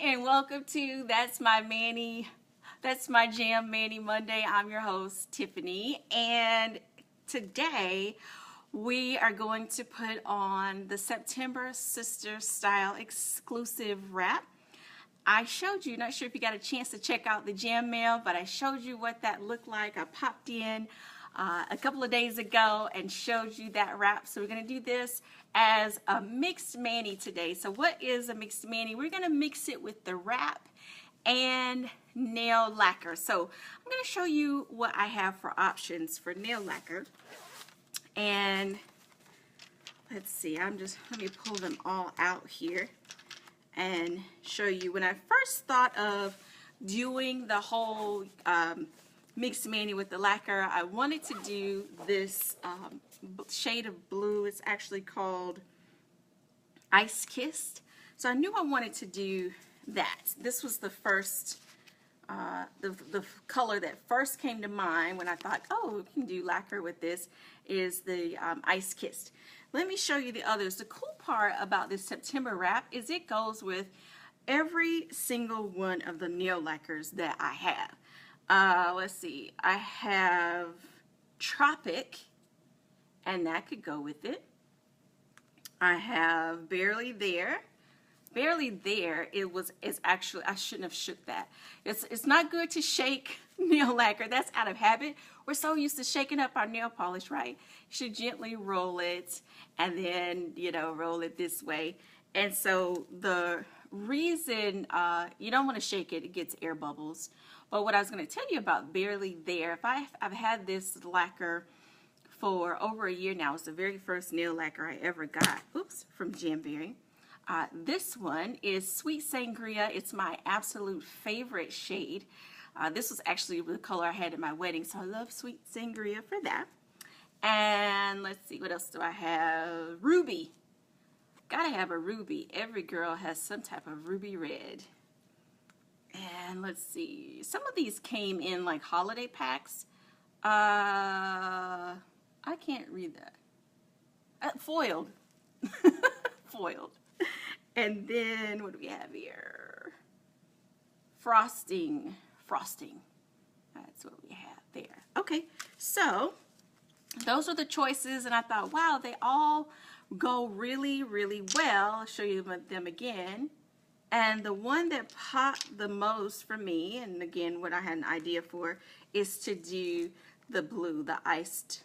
And welcome to That's My Jam Manny Monday. I'm your host, Tiffany, and today we are going to put on the September Sister Style exclusive wrap. I showed you, not sure if you got a chance to check out the jam mail, but I showed you what that looked like. I popped in a couple of days ago and showed you that wrap. So we're going to do this as a mixed mani today. So what is a mixed mani? We're going to mix it with the wrap and nail lacquer. So I'm going to show you what I have for options for nail lacquer. And let's see, let me pull them all out here and show you. When I first thought of doing the whole mixed mani with the lacquer, I wanted to do this shade of blue. It's actually called Ice Kissed. So I knew I wanted to do that. This was the first, the color that first came to mind when I thought, oh, we can do lacquer with this, is the Ice Kissed. Let me show you the others. The cool part about this September wrap is it goes with every single one of the nail lacquers that I have. Let's see, I have Tropic, and that could go with it. I have Barely There. Barely There, it's actually, I shouldn't have shook that. It's not good to shake nail lacquer. That's out of habit. We're so used to shaking up our nail polish, right? You should gently roll it and then, roll it this way. And so the reason you don't want to shake it, it gets air bubbles. But what I was going to tell you about Barely There, I've had this lacquer for over a year now. It's the very first nail lacquer I ever got, from Jamberry. This one is Sweet Sangria. It's my absolute favorite shade. This was actually the color I had at my wedding, so I love Sweet Sangria for that. And let's see, what else do I have? Ruby. Gotta have a ruby. Every girl has some type of ruby red. And let's see, some of these came in like holiday packs. I can't read that. Foiled. Foiled. And then what do we have here? Frosting. That's what we have there. Okay, so those are the choices, and I thought, wow, they all go really, really well. I'll show you them again. And the one that popped the most for me, and again, what I had an idea for, is to do the blue, the Iced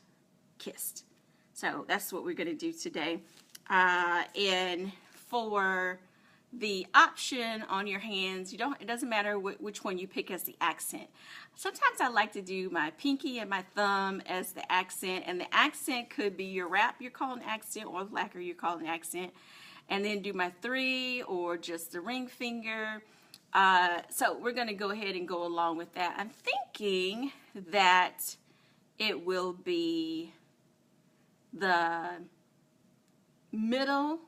Kissed. So that's what we're going to do today. And for the option on your hands, it doesn't matter which one you pick as the accent. Sometimes I like to do my pinky and my thumb as the accent, and the accent could be your wrap you're calling accent, or lacquer you're calling accent, and then do my 3 or just the ring finger. So we're going to go ahead and go along with that. I'm thinking that it will be the middle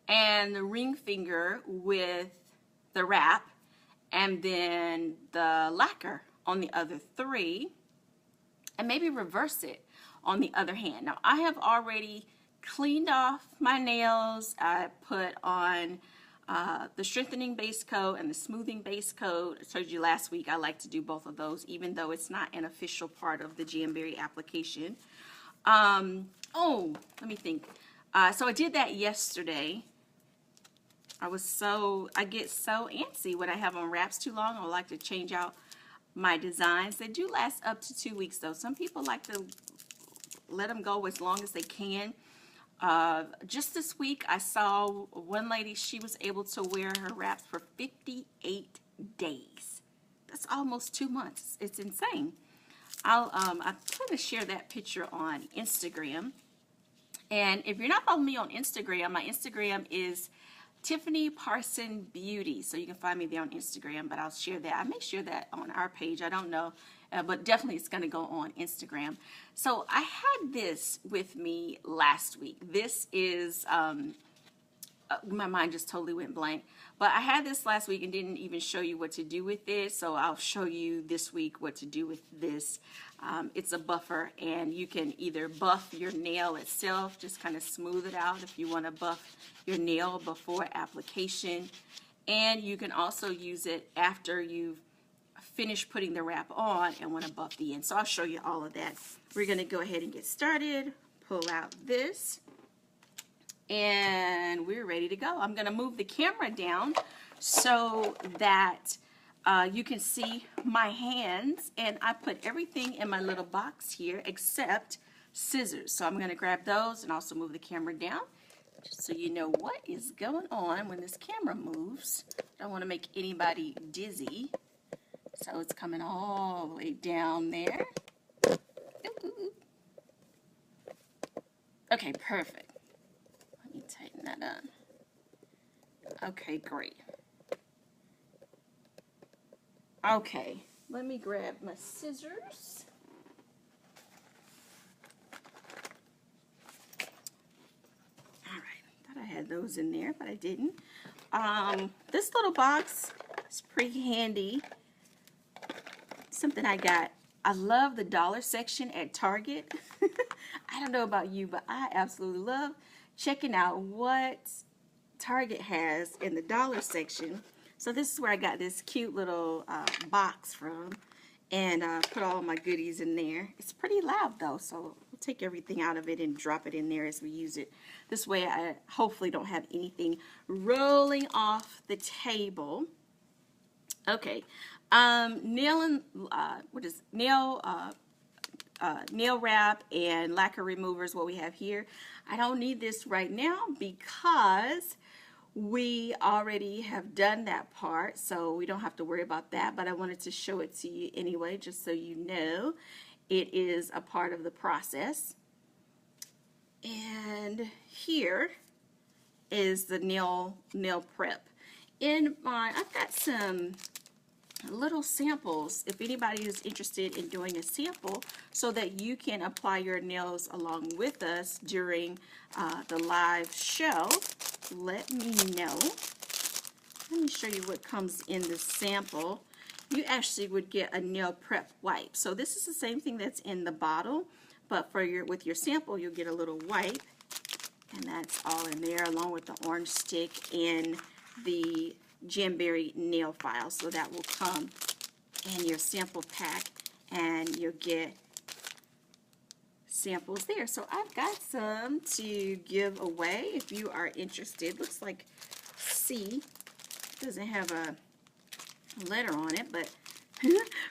and the ring finger with the wrap, and then the lacquer on the other 3, and maybe reverse it on the other hand. Now I have already cleaned off my nails. I put on the strengthening base coat and the smoothing base coat. I told you last week I like to do both of those, even though it's not an official part of the Jamberry application. Oh, let me think. So I did that yesterday. I get so antsy when I have on wraps too long. I like to change out my designs. They do last up to 2 weeks though. Some people like to let them go as long as they can. Just this week I saw one lady, she was able to wear her wraps for 58 days. That's almost 2 months. It's insane. I'm going to share that picture on Instagram. And if you're not following me on Instagram, my Instagram is Tiffany Parson Beauty. So you can find me there on Instagram, but I'll share that. I may share that on our page. I don't know, but definitely it's going to go on Instagram. So I had this with me last week. This is, my mind just totally went blank. But I had this last week and didn't even show you what to do with it. So I'll show you this week what to do with this. It's a buffer, and you can either buff your nail itself, just kind of smooth it out if you want to buff your nail before application. and you can also use it after you've finished putting the wrap on and want to buff the end. So I'll show you all of that. We're going to go ahead and get started. Pull out this, and we're ready to go. I'm going to move the camera down so that you can see my hands, and I put everything in my little box here except scissors. So I'm going to grab those and also move the camera down just so you know what is going on when this camera moves. I don't want to make anybody dizzy. So it's coming all the way down there. Ooh. Okay, perfect. Let me tighten that up. Okay, great. Okay, let me grab my scissors. All right, thought I had those in there, but I didn't. This little box is pretty handy. Something I got. I love the dollar section at Target. I don't know about you, but I absolutely love checking out what Target has in the dollar section. So this is where I got this cute little box from, and put all my goodies in there. It's pretty loud though, so we'll take everything out of it and drop it in there as we use it. This way I hopefully don't have anything rolling off the table. Okay, nail wrap and lacquer remover is what we have here. I don't need this right now because we already have done that part, so we don't have to worry about that, but I wanted to show it to you anyway, just so you know it is a part of the process. And here is the nail prep. I've got some little samples if anybody is interested in doing a sample so that you can apply your nails along with us during the live show. Let me know. Let me show you what comes in the sample. You actually would get a nail prep wipe. So this is the same thing that's in the bottle, but with your sample you'll get a little wipe, and that's all in there along with the orange stick and the Jamberry nail file. So that will come in your sample pack, and you'll get samples there. So I've got some to give away if you are interested. Looks like C. Doesn't have a letter on it, but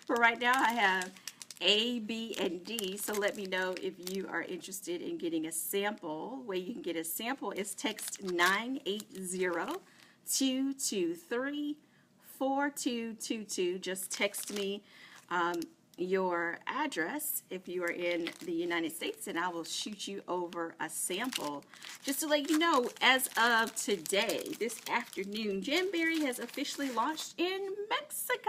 for right now I have A, B, and D. So let me know if you are interested in getting a sample. The way you can get a sample is text 980-223-4222. Just text me your address if you are in the United States, and I will shoot you over a sample. Just to let you know, as of today, this afternoon, Jamberry has officially launched in Mexico.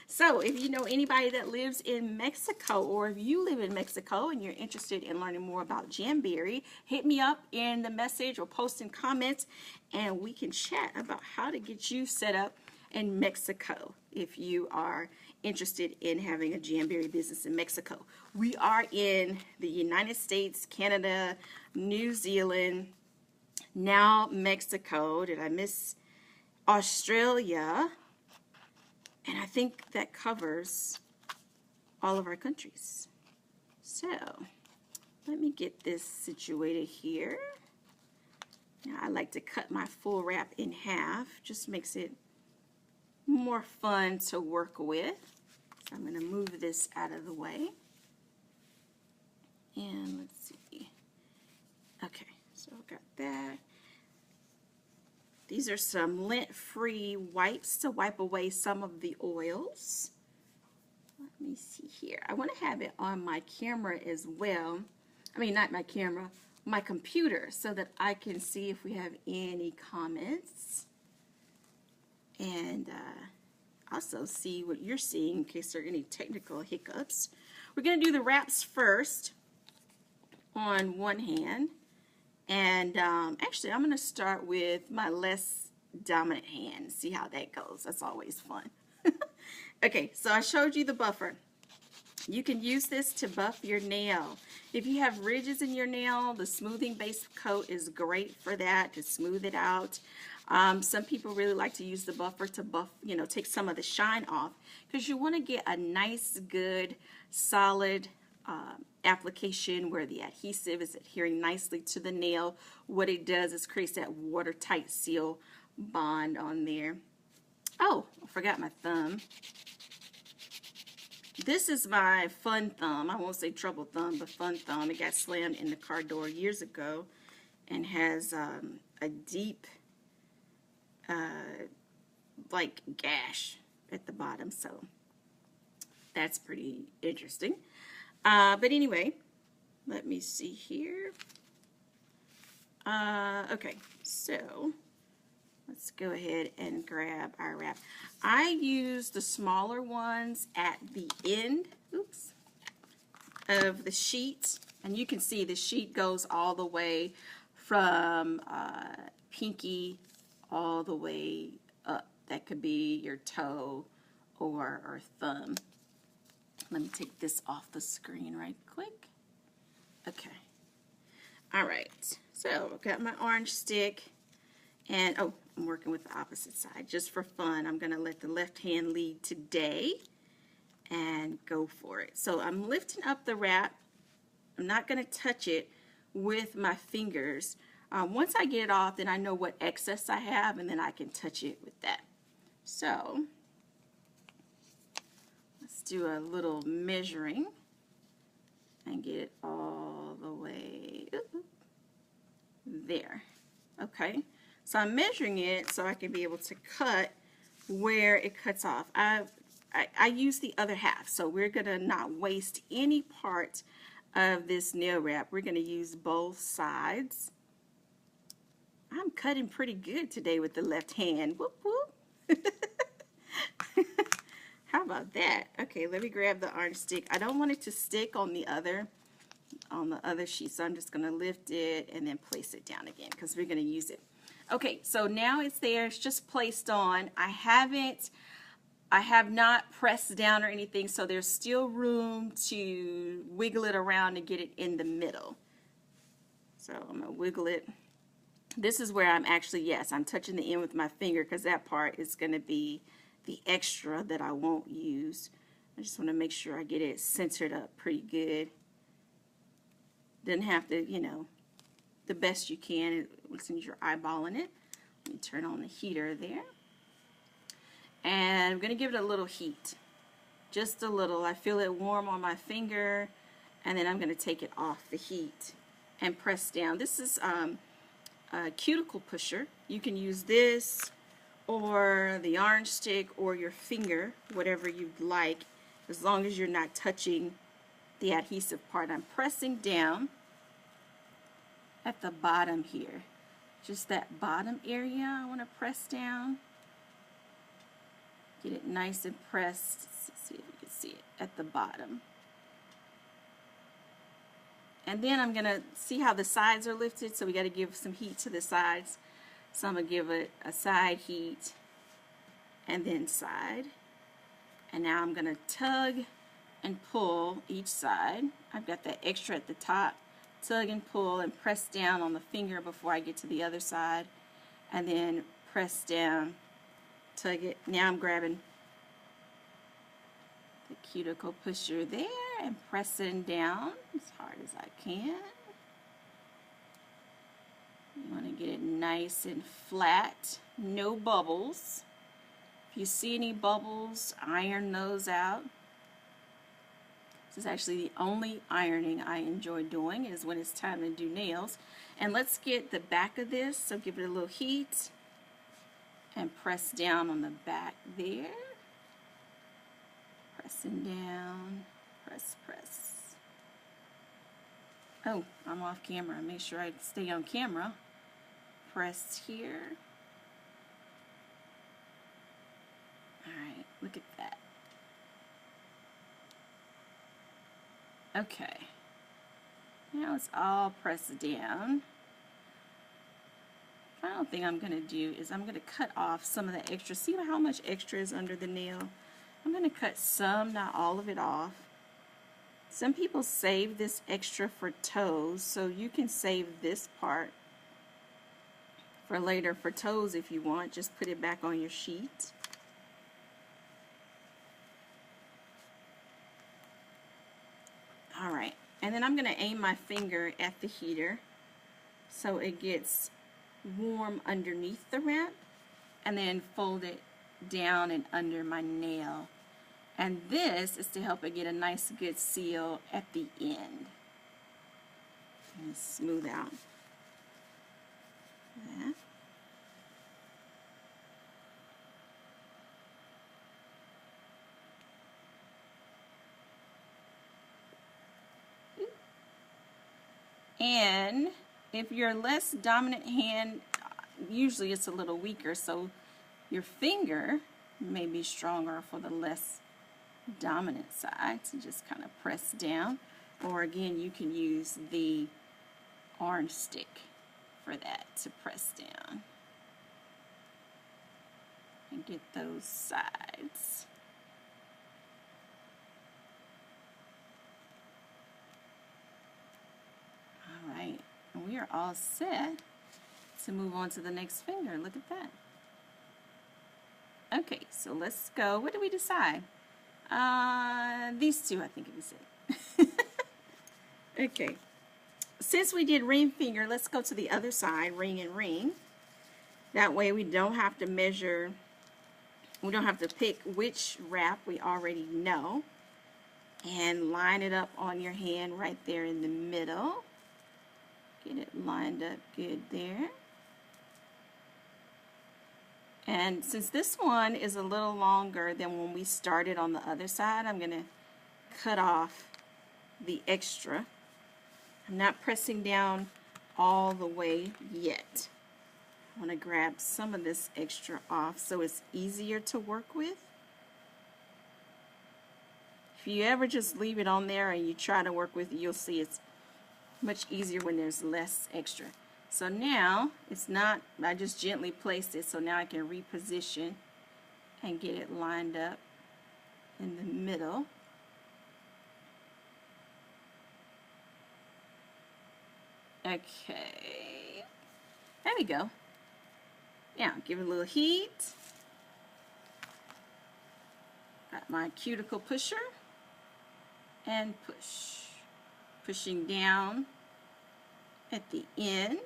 So if you know anybody that lives in Mexico, or if you live in Mexico and you're interested in learning more about Jamberry, hit me up in the message or post in comments, and we can chat about how to get you set up in Mexico if you are interested in having a Jamberry business in Mexico. We are in the United States, Canada, New Zealand, now Mexico. Did I miss Australia? And I think that covers all of our countries. So let me get this situated here. Now I like to cut my full wrap in half. Just makes it more fun to work with. So I'm going to move this out of the way. And let's see. Okay, so I've got that. These are some lint-free wipes to wipe away some of the oils. Let me see here. I want to have it on my camera as well. I mean, not my camera, my computer, so that I can see if we have any comments. And also see what you're seeing in case there are any technical hiccups. We're going to do the wraps first on one hand. And actually, I'm going to start with my less dominant hand. See how that goes. That's always fun. Okay, so I showed you the buffer. You can use this to buff your nail. If you have ridges in your nail, the smoothing base coat is great for that, to smooth it out. Some people really like to use the buffer to buff, take some of the shine off, because you want to get a nice, good, solid application where the adhesive is adhering nicely to the nail. What it does is creates that watertight seal bond on there. Oh, I forgot my thumb. This is my fun thumb. I won't say trouble thumb, but fun thumb. It got slammed in the car door years ago and has a deep like gash at the bottom, so that's pretty interesting. But anyway, let me see here. Okay, so let's go ahead and grab our wrap. I use the smaller ones at the end, oops, of the sheet. And you can see the sheet goes all the way from pinky all the way up. That could be your toe or thumb. Let me take this off the screen right quick. Okay. All right. So I've got my orange stick. And, oh, I'm working with the opposite side. Just for fun, I'm going to let the left hand lead today and go for it. So I'm lifting up the wrap. I'm not going to touch it with my fingers. Once I get it off, then I know what excess I have, and then I can touch it with that. So let's do a little measuring and get it all the way there. Okay. So I'm measuring it so I can be able to cut where it cuts off. I use the other half, so we're going to not waste any part of this nail wrap. We're going to use both sides. I'm cutting pretty good today with the left hand. Whoop, whoop. How about that? Okay, let me grab the orange stick. I don't want it to stick on the other sheet, so I'm just going to lift it and then place it down again because we're going to use it. Okay, so now it's there. It's just placed on. I have not pressed down or anything, so there's still room to wiggle it around and get it in the middle. So I'm going to wiggle it. This is where I'm actually, yes, I'm touching the end with my finger because that part is going to be the extra that I won't use. I just want to make sure I get it centered up pretty good. Doesn't have to, the best you can since you're eyeballing it. Let me turn on the heater there. And I'm going to give it a little heat. Just a little. I feel it warm on my finger. And then I'm going to take it off the heat and press down. This is a cuticle pusher. You can use this or the orange stick or your finger, whatever you'd like, as long as you're not touching the adhesive part. I'm pressing down at the bottom here. Just that bottom area I want to press down. Get it nice and pressed. Let's see if you can see it at the bottom. And then I'm going to see how the sides are lifted, so we got to give some heat to the sides. So I'm going to give it a side heat and then side. And now I'm going to tug and pull each side. I've got that extra at the top. Tug and pull and press down on the finger before I get to the other side. And then press down, tug it. Now I'm grabbing the cuticle pusher there and pressing down as hard as I can. You want to get it nice and flat, no bubbles. If you see any bubbles, iron those out. This is actually the only ironing I enjoy doing is when it's time to do nails. And let's get the back of this, so give it a little heat and press down on the back there. Pressing down, press, press. Oh, I'm off camera. Make sure I stay on camera. Press here. Alright, look at that. Okay. Now it's all pressed down. Final thing I'm going to do is I'm going to cut off some of the extra. See how much extra is under the nail? I'm going to cut some, not all of it off. Some people save this extra for toes, so you can save this part for later for toes if you want. Just put it back on your sheet. Alright, and then I'm going to aim my finger at the heater so it gets warm underneath the wrap, and then fold it down and under my nail. And this is to help it get a nice good seal at the end. And smooth out that. And if you're less dominant hand, usually it's a little weaker, so your finger may be stronger for the less dominant side to just kind of press down. Or again, you can use the orange stick for that to press down and get those sides. Alright, and we are all set to move on to the next finger. Look at that. Okay, so let's go. What did we decide? These two, I think it was it. Okay, since we did ring finger, let's go to the other side, ring and ring. That way we don't have to measure, we don't have to pick which wrap, we already know. And line it up on your hand right there in the middle. Get it lined up good there. And since this one is a little longer than when we started on the other side, I'm going to cut off the extra. I'm not pressing down all the way yet. I want to grab some of this extra off so it's easier to work with. If you ever just leave it on there and you try to work with it, you'll see it's much easier when there's less extra. So now it's not, I just gently placed it, so now I can reposition and get it lined up in the middle. Okay, there we go. Now give it a little heat. Got my cuticle pusher and push. Pushing down at the end.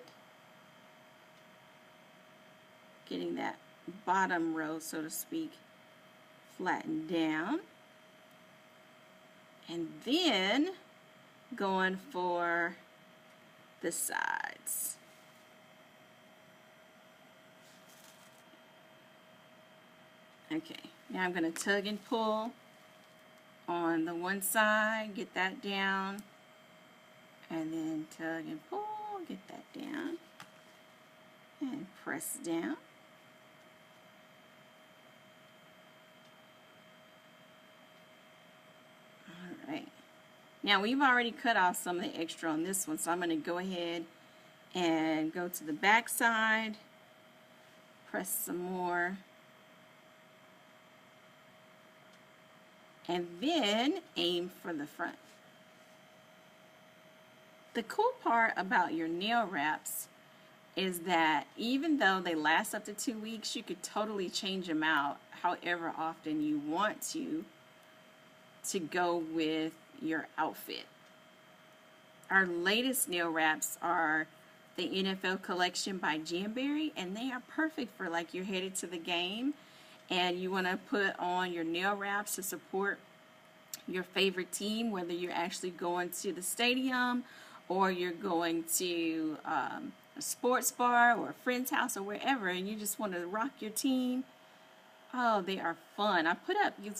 Getting that bottom row, so to speak, flattened down. And then going for the sides. Okay, now I'm going to tug and pull on the one side, get that down, and then tug and pull, get that down, and press down. Alright, now we've already cut off some of the extra on this one, so I'm going to go ahead and go to the back side, press some more, and then aim for the front. The cool part about your nail wraps is that even though they last up to 2 weeks, you could totally change them out however often you want to go with your outfit. Our latest nail wraps are the NFL collection by Jamberry, and they are perfect for like you're headed to the game and you want to put on your nail wraps to support your favorite team, whether you're actually going to the stadium or you're going to a sports bar or a friend's house or wherever, and you just want to rock your team. Oh, they are fun. I put up, you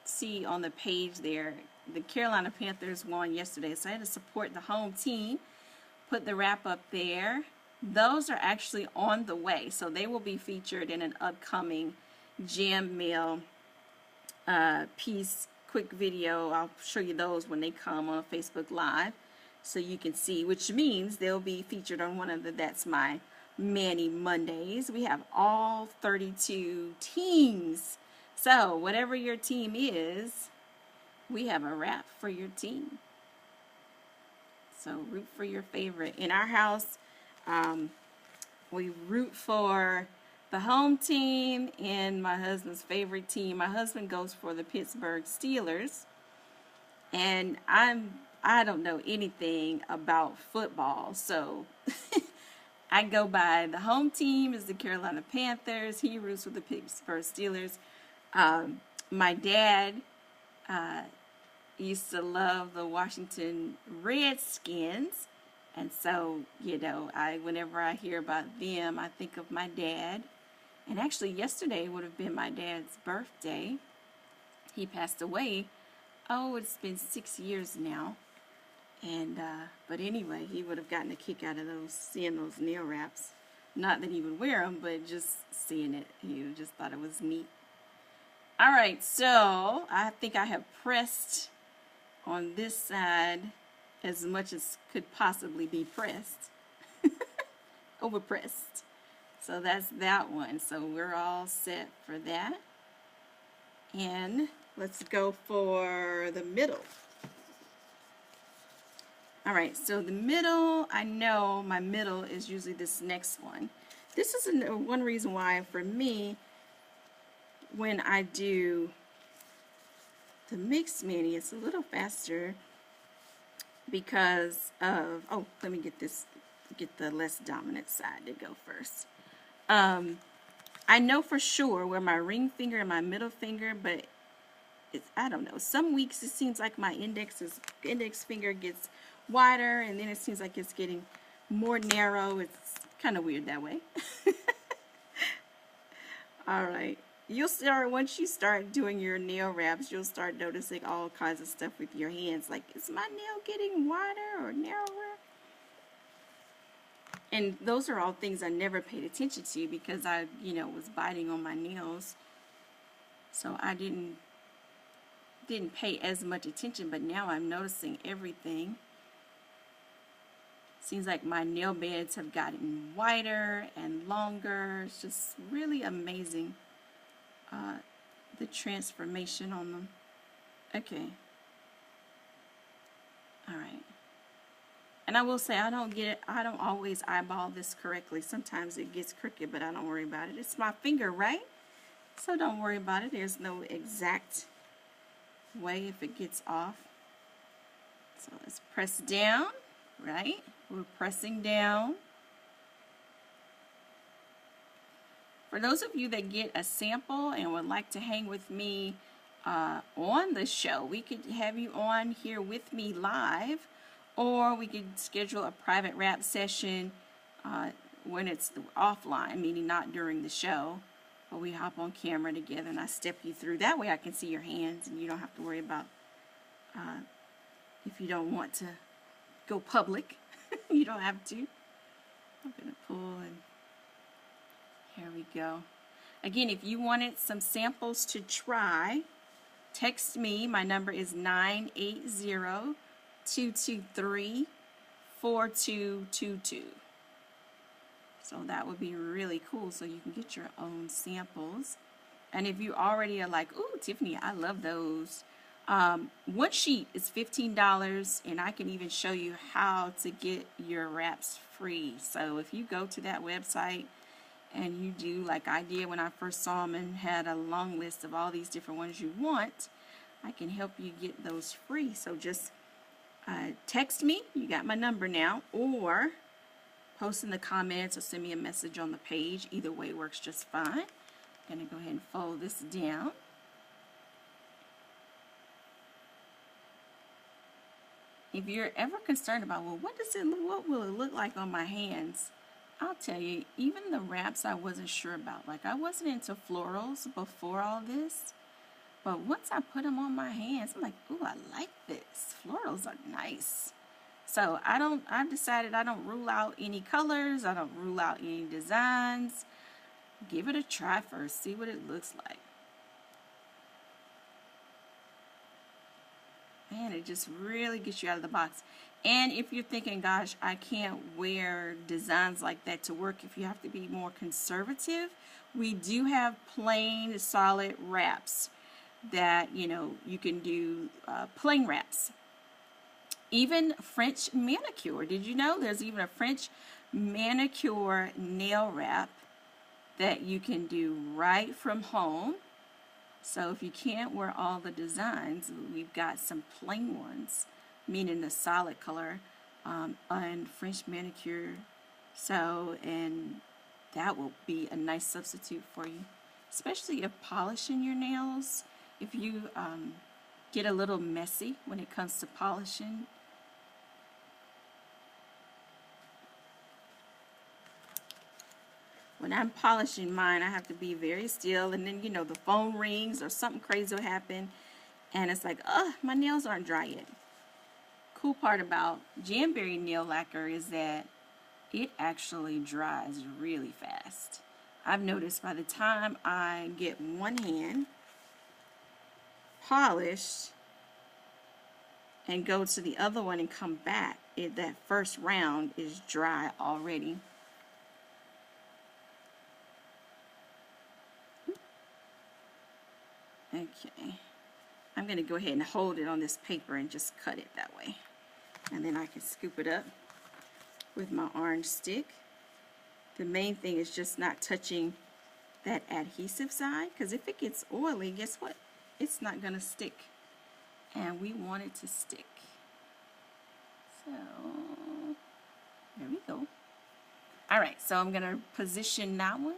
see on the page there, the Carolina Panthers won yesterday, so I had to support the home team. Put the wrap up there. Those are actually on the way, so they will be featured in an upcoming Jam Mail piece, quick video. I'll show you those when they come on Facebook Live, so you can see, which means they'll be featured on one of the That's My Manny Mondays. We have all 32 teams, so whatever your team is, we have a wrap for your team. So root for your favorite. In our house, we root for the home team and my husband's favorite team. My husband goes for the Pittsburgh Steelers, and I don't know anything about football, so I go by the home team is the Carolina Panthers. He roots for the Pittsburgh Steelers. My dad used to love the Washington Redskins, and so, you know, whenever I hear about them, I think of my dad. And actually, yesterday would have been my dad's birthday. He passed away. Oh, it's been 6 years now. And but anyway, he would have gotten a kick out of seeing those nail wraps. Not that he would wear them, but just seeing it, he just thought it was neat. All right, so I think I have pressed on this side as much as could possibly be pressed. Overpressed. So that's that one. So we're all set for that. And let's go for the middle. All right, so the middle, I know my middle is usually this next one. This is one reason why, for me, when I do the mixed mani, it's a little faster because of, oh, let me get the less dominant side to go first. I know for sure where my ring finger and my middle finger, but I don't know. Some weeks it seems like my index finger gets wider, and then it seems like it's getting more narrow. It's kind of weird that way. All right. Once you start doing your nail wraps, you'll start noticing all kinds of stuff with your hands. Like, is my nail getting wider or narrower? And those are all things I never paid attention to because I, was biting on my nails. So I didn't pay as much attention, but now I'm noticing everything. Seems like my nail beds have gotten wider and longer. It's just really amazing, the transformation on them. Okay. All right. And I will say I don't always eyeball this correctly. Sometimes it gets crooked, but I don't worry about it. It's my finger, right? So don't worry about it. There's no exact way if it gets off. So let's press down, right? We're pressing down. For those of you that get a sample and would like to hang with me on the show, we could have you on here with me live, or we could schedule a private wrap session when it's offline, meaning not during the show. But we hop on camera together and I step you through. That way I can see your hands and you don't have to worry about if you don't want to go public. You don't have to. I'm going to pull, and here we go. Again, if you wanted some samples to try, text me. My number is 980-223-4222. So that would be really cool, so you can get your own samples. And if you already are like, ooh, Tiffany, I love those. One sheet is $15, and I can even show you how to get your wraps free. So if you go to that website and you do like I did when I first saw them and had a long list of all these different ones you want, I can help you get those free. So just text me. You got my number now, or post in the comments or send me a message on the page. Either way works just fine. I'm going to go ahead and fold this down. If you're ever concerned about, well, what will it look like on my hands? I'll tell you, even the wraps I wasn't sure about. Like, I wasn't into florals before all this. But once I put them on my hands, I'm like, ooh, I like this. Florals are nice. So I've decided I don't rule out any colors. I don't rule out any designs. Give it a try first. See what it looks like. Man, it just really gets you out of the box. And if you're thinking, gosh, I can't wear designs like that to work, if you have to be more conservative, we do have plain, solid wraps that, you can do plain wraps. Even French manicure. Did you know there's even a French manicure nail wrap that you can do right from home? So if you can't wear all the designs, we've got some plain ones, meaning the solid color, and French manicure. So, and that will be a nice substitute for you, especially if polishing your nails. If you get a little messy when it comes to polishing. When I'm polishing mine, I have to be very still, and then, you know, the phone rings or something crazy will happen, and it's like, my nails aren't dry yet. Cool part about Jamberry nail lacquer is that it actually dries really fast. I've noticed by the time I get one hand polished and go to the other one and come back, that first round is dry already. Okay, I'm going to go ahead and hold it on this paper and just cut it that way. And then I can scoop it up with my orange stick. The main thing is just not touching that adhesive side, because if it gets oily, guess what? It's not going to stick. And we want it to stick. So, there we go. Alright, so I'm going to position that one.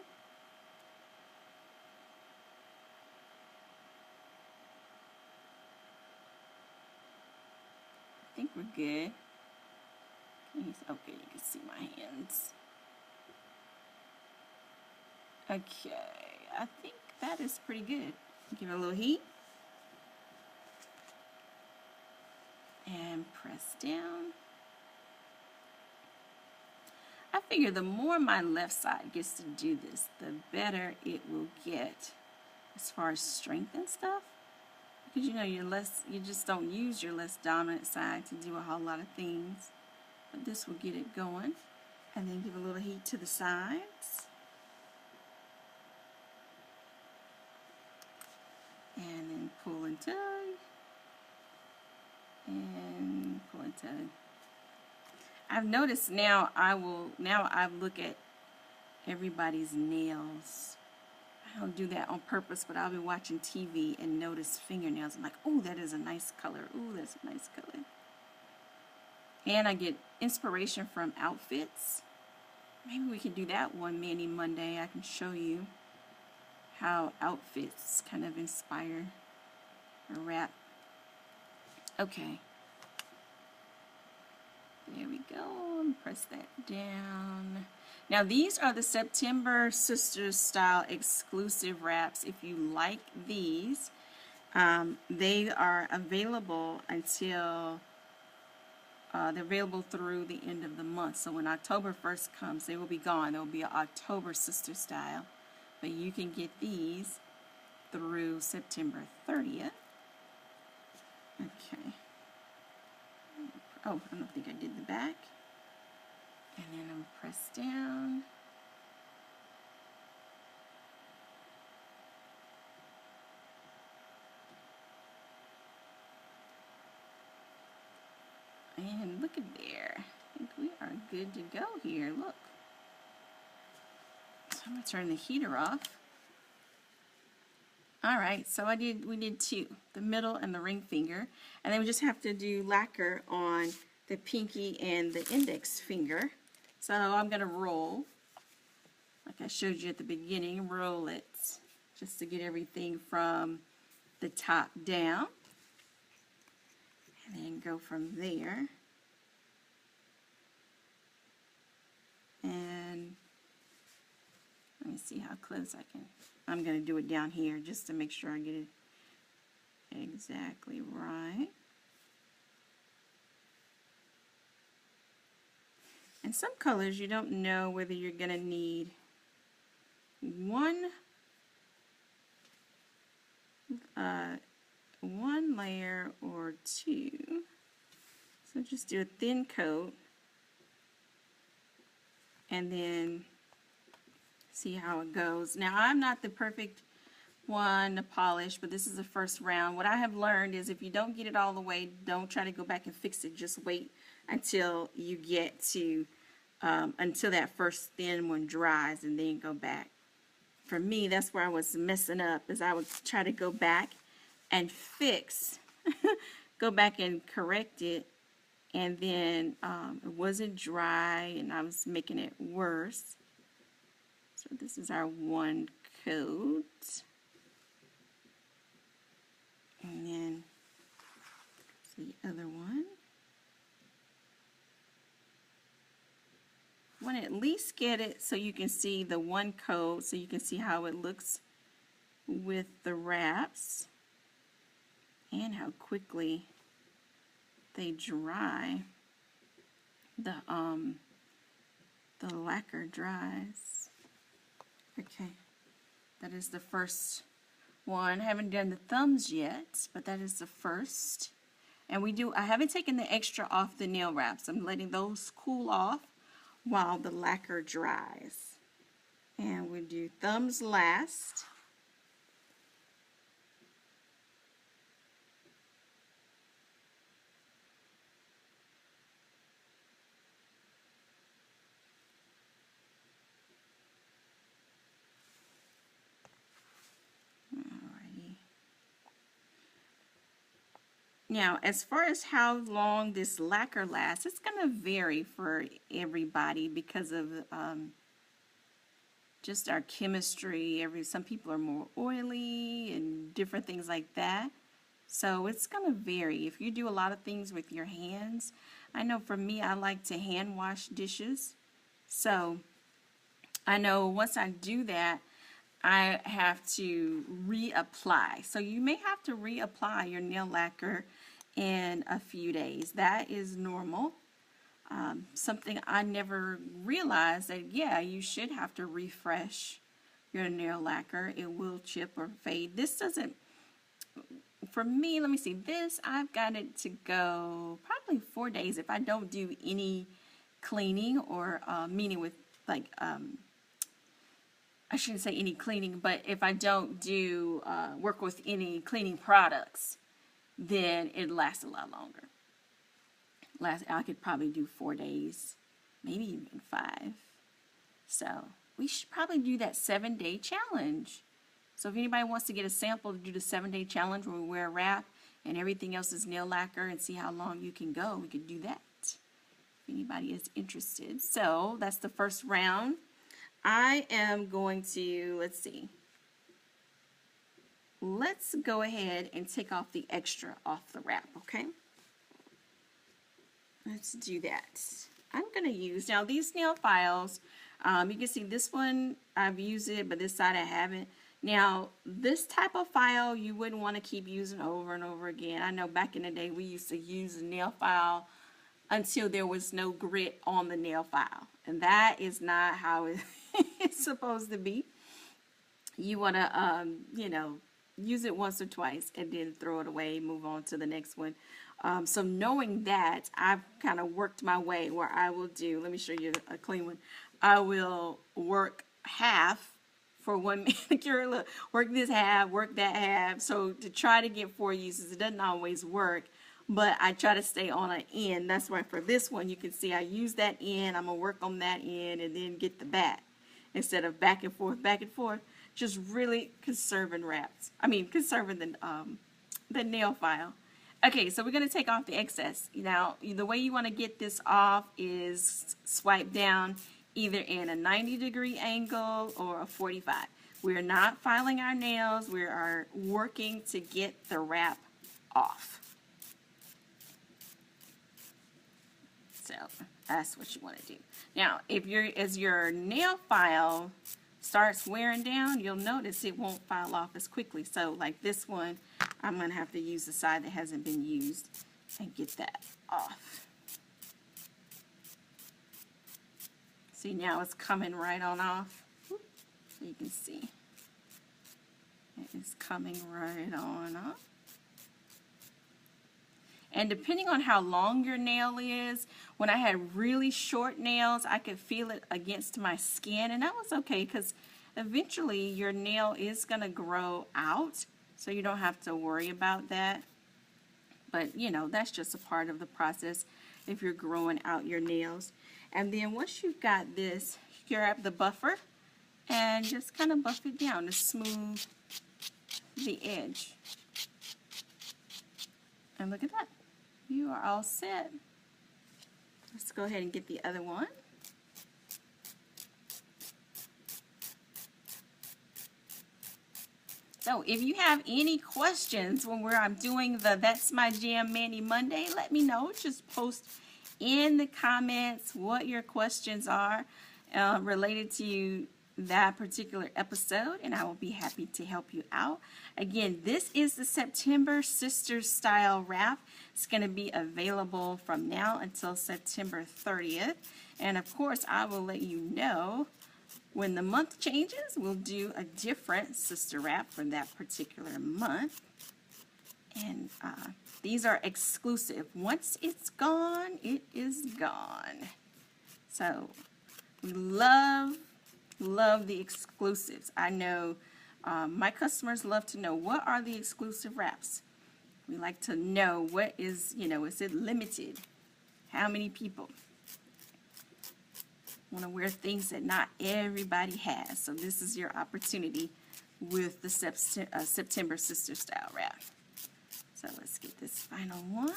I think we're good. Okay, you can see my hands. Okay, I think that is pretty good. Give it a little heat. And press down. I figure the more my left side gets to do this, the better it will get as far as strength and stuff. Because you know you just don't use your less dominant side to do a whole lot of things. But this will get it going. And then give a little heat to the sides. And then pull and tug. And pull and tug. I've noticed now I look at everybody's nails. I don't do that on purpose, but I'll be watching TV and notice fingernails. I'm like, oh, that is a nice color. Oh, that's a nice color. And I get inspiration from outfits. Maybe we can do that one Mani Monday. I can show you how outfits kind of inspire a wrap. Okay. There we go. And press that down. Now these are the September Sisters style exclusive wraps. If you like these, they are available until they're available through the end of the month. So when October 1st comes, they will be gone. There will be an October Sister style, but you can get these through September 30th. Okay. Oh, I don't think I did the back. And then I'm press down. And look at there. I think we are good to go here. Look. So I'm going to turn the heater off. Alright, so we did two, the middle and the ring finger, and then we just have to do lacquer on the pinky and the index finger. So I'm going to roll, like I showed you at the beginning, roll it just to get everything from the top down, and then go from there. And let me see how close I can. I'm going to do it down here just to make sure I get it exactly right. And some colors you don't know whether you're going to need one layer or two. So just do a thin coat and then see how it goes. Now I'm not the perfect one to polish, but this is the first round. What I have learned is if you don't get it all the way, don't try to go back and fix it. Just wait until you get to, until that first thin one dries and then go back. For me, that's where I was messing up, is I would try to go back and fix, go back and correct it, and then it wasn't dry and I was making it worse. So this is our one coat. And then the other one. Want to at least get it so you can see the one coat, so you can see how it looks with the wraps and how quickly they dry. The lacquer dries. Okay, that is the first one. I haven't done the thumbs yet, but that is the first. And I haven't taken the extra off the nail wraps. I'm letting those cool off while the lacquer dries. And we do thumbs last. Now, as far as how long this lacquer lasts, it's going to vary for everybody because of just our chemistry. Some people are more oily and different things like that. So it's going to vary. If you do a lot of things with your hands, I know for me, I like to hand wash dishes. So I know once I do that, I have to reapply. So you may have to reapply your nail lacquer in a few days. That is normal. Something I never realized that, yeah, you should have to refresh your nail lacquer. It will chip or fade. This doesn't, for me, let me see, this, I've got it to go probably 4 days if I don't do any cleaning or meaning with like, I shouldn't say any cleaning, but if I don't do work with any cleaning products, then it lasts a lot longer. I could probably do 4 days, maybe even 5. So we should probably do that 7-day challenge. So if anybody wants to get a sample to do the 7-day challenge where we wear a wrap and everything else is nail lacquer and see how long you can go, we could do that if anybody is interested. So that's the first round. I am going to, let's see. Let's go ahead and take off the extra off the wrap, okay? Let's do that. I'm going to use, now these nail files, you can see this one, I've used it, but this side I haven't. Now, this type of file you wouldn't want to keep using over and over again. I know back in the day we used to use a nail file until there was no grit on the nail file. And that is not how it's supposed to be. You want to, you know, use it once or twice and then throw it away, move on to the next one. So knowing that, I've kind of worked my way where I will do, let me show you a clean one. I will work half for one manicure. Look, work this half, work that half. So to try to get 4 uses, it doesn't always work, but I try to stay on an end. That's why for this one, you can see I use that end. I'm going to work on that end and then get the back instead of back and forth, back and forth. Just really conserving wraps. I mean, conserving the nail file. Okay, so we're going to take off the excess. Now, the way you want to get this off is swipe down either in a 90-degree angle or a 45. We're not filing our nails. We are working to get the wrap off. So that's what you want to do. Now, as your nail file starts wearing down, you'll notice it won't file off as quickly. So like this one, I'm going to have to use the side that hasn't been used and get that off. See, now it's coming right on off. So you can see it is coming right on off. And depending on how long your nail is, when I had really short nails, I could feel it against my skin, and that was okay because eventually your nail is going to grow out, so you don't have to worry about that. But, you know, that's just a part of the process if you're growing out your nails. And then once you've got this, you grab the buffer and just kind of buff it down to smooth the edge. And look at that. You are all set. Let's go ahead and get the other one. So if you have any questions when I'm doing the That's My Jam Mani Monday, let me know. Just post in the comments what your questions are related to that particular episode, and I will be happy to help you out. Again, this is the September Sisters Style Wrap. It's going to be available from now until September 30th. And of course, I will let you know when the month changes. We'll do a different sister wrap for that particular month. And these are exclusive. Once it's gone, it is gone. So we love the exclusives. I know my customers love to know, what are the exclusive wraps? We like to know what is, you know, is it limited? How many people want to wear things that not everybody has? So this is your opportunity with the September Sister Style Wrap. So let's get this final one.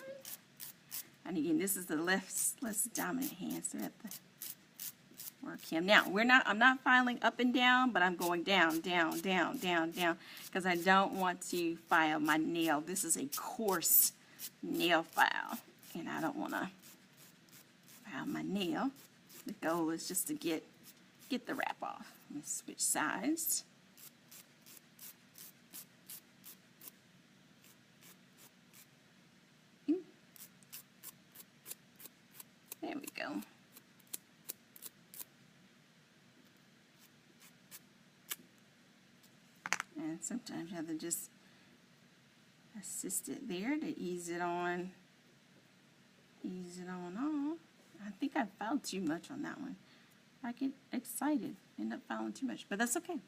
And again, this is the less dominant hand, so at the work him. Now, I'm not filing up and down, but I'm going down, down, down, down, down, because I don't want to file my nail. This is a coarse nail file, and I don't want to file my nail. The goal is just to get the wrap off. Let me switch sides. There we go. And sometimes you have to just assist it there to ease it on off. I think I filed too much on that one. I get excited, end up filing too much, but that's okay.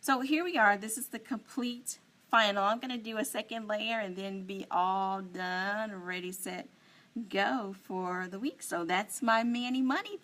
So here we are. This is the complete final. I'm going to do a second layer and then be all done, ready, set, go for the week. So that's my Mani Monday.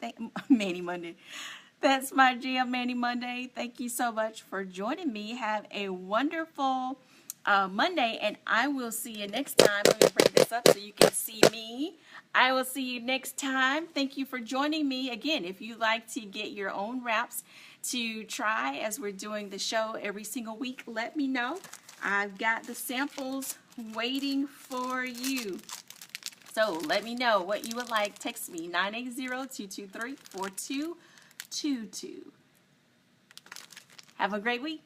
That's my Jam Mani Monday. Thank you so much for joining me. Have a wonderful Monday, and I will see you next time. Let me bring this up so you can see me. I will see you next time. Thank you for joining me. Again, if you like to get your own wraps to try as we're doing the show every single week, let me know. I've got the samples waiting for you. So let me know what you would like. Text me 980-223-4222. Have a great week.